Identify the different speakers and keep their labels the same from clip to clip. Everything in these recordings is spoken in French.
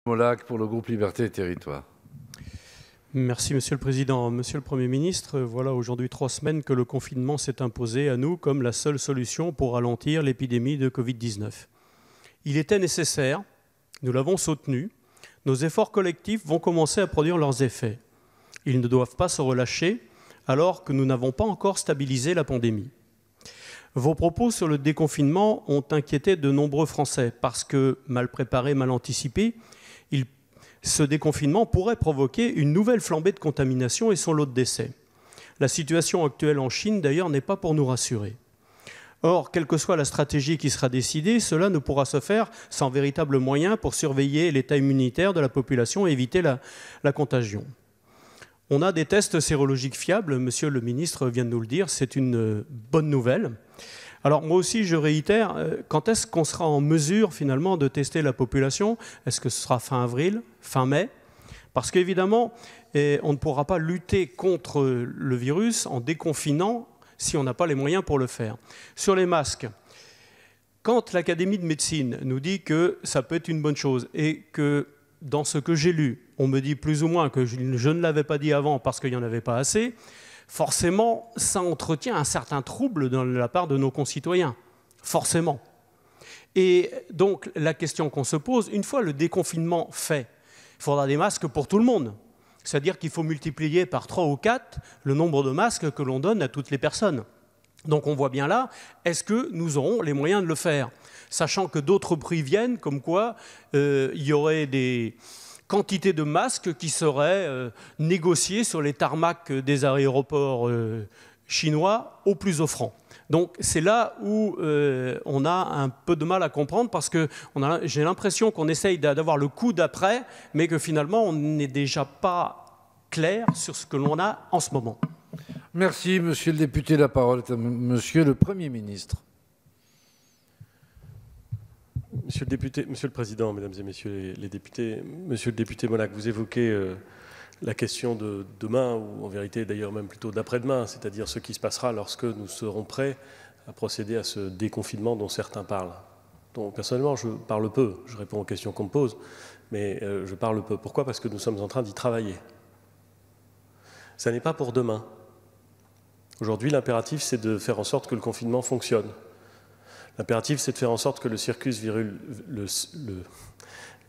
Speaker 1: Molac pour le groupe Liberté et Territoires.
Speaker 2: Merci Monsieur le Président. Monsieur le Premier ministre, voilà aujourd'hui 3 semaines que le confinement s'est imposé à nous comme la seule solution pour ralentir l'épidémie de Covid-19. Il était nécessaire, nous l'avons soutenu, nos efforts collectifs vont commencer à produire leurs effets. Ils ne doivent pas se relâcher alors que nous n'avons pas encore stabilisé la pandémie. Vos propos sur le déconfinement ont inquiété de nombreux Français parce que, mal préparé, mal anticipé, ce déconfinement pourrait provoquer une nouvelle flambée de contamination et son lot de décès. La situation actuelle en Chine, d'ailleurs, n'est pas pour nous rassurer. Or, quelle que soit la stratégie qui sera décidée, cela ne pourra se faire sans véritable moyen pour surveiller l'état immunitaire de la population et éviter la contagion. On a des tests sérologiques fiables, Monsieur le ministre vient de nous le dire, c'est une bonne nouvelle. Alors moi aussi je réitère, quand est-ce qu'on sera en mesure finalement de tester la population? Est-ce que ce sera fin avril, fin mai? Parce qu'évidemment, on ne pourra pas lutter contre le virus en déconfinant si on n'a pas les moyens pour le faire. Sur les masques, quand l'Académie de médecine nous dit que ça peut être une bonne chose et que dans ce que j'ai lu, on me dit plus ou moins que je ne l'avais pas dit avant parce qu'il n'y en avait pas assez, forcément, ça entretient un certain trouble de la part de nos concitoyens. Forcément. Et donc, la question qu'on se pose, une fois le déconfinement fait, il faudra des masques pour tout le monde. C'est-à-dire qu'il faut multiplier par 3 ou 4 le nombre de masques que l'on donne à toutes les personnes. Donc on voit bien là, est-ce que nous aurons les moyens de le faire? Sachant que d'autres prix viennent, comme quoi il y aurait des quantités de masques qui seraient négociées sur les tarmacs des aéroports chinois au plus offrant. Donc c'est là où on a un peu de mal à comprendre parce que j'ai l'impression qu'on essaye d'avoir le coup d'après, mais que finalement on n'est déjà pas clair sur ce que l'on a en ce moment.
Speaker 1: Merci, Monsieur le député. La parole est à Monsieur le Premier ministre.
Speaker 3: Monsieur le Président, Mesdames et Messieurs les députés, Monsieur le député Molac, vous évoquez la question de demain, ou en vérité d'ailleurs même plutôt d'après-demain, c'est-à-dire ce qui se passera lorsque nous serons prêts à procéder à ce déconfinement dont certains parlent. Donc personnellement, je parle peu, je réponds aux questions qu'on me pose, mais je parle peu. Pourquoi? Parce que nous sommes en train d'y travailler. Ça n'est pas pour demain. Aujourd'hui, l'impératif, c'est de faire en sorte que le confinement fonctionne. L'impératif, c'est de faire en sorte que le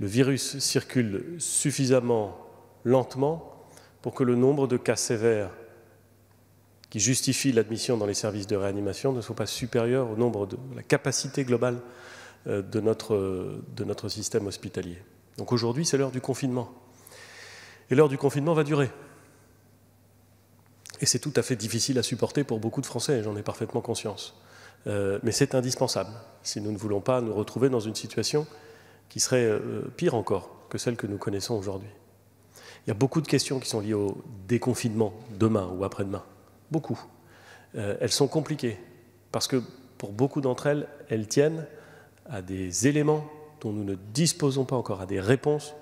Speaker 3: virus circule suffisamment lentement pour que le nombre de cas sévères qui justifient l'admission dans les services de réanimation ne soit pas supérieur au nombre de la capacité globale de notre système hospitalier. Donc aujourd'hui, c'est l'heure du confinement. Et l'heure du confinement va durer. Et c'est tout à fait difficile à supporter pour beaucoup de Français, j'en ai parfaitement conscience. Mais c'est indispensable si nous ne voulons pas nous retrouver dans une situation qui serait pire encore que celle que nous connaissons aujourd'hui. Il y a beaucoup de questions qui sont liées au déconfinement demain ou après-demain. Beaucoup. Elles sont compliquées parce que pour beaucoup d'entre elles, elles tiennent à des éléments dont nous ne disposons pas encore, à des réponses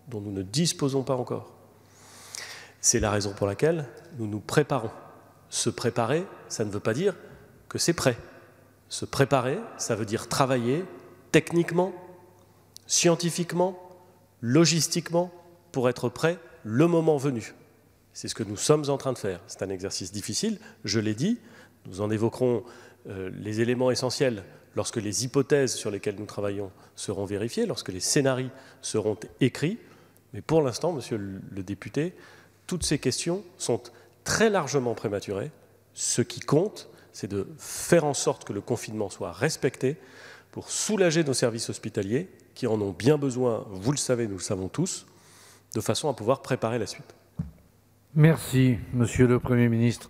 Speaker 3: dont nous ne disposons pas encore. C'est la raison pour laquelle nous nous préparons. Se préparer, ça ne veut pas dire que c'est prêt. Se préparer, ça veut dire travailler techniquement, scientifiquement, logistiquement, pour être prêt le moment venu. C'est ce que nous sommes en train de faire. C'est un exercice difficile, je l'ai dit. Nous en évoquerons les éléments essentiels lorsque les hypothèses sur lesquelles nous travaillons seront vérifiées, lorsque les scénarios seront écrits. Mais pour l'instant, monsieur le député, toutes ces questions sont très largement prématurées. Ce qui compte, c'est de faire en sorte que le confinement soit respecté pour soulager nos services hospitaliers qui en ont bien besoin, vous le savez, nous le savons tous, de façon à pouvoir préparer la suite.
Speaker 1: Merci, Monsieur le Premier ministre.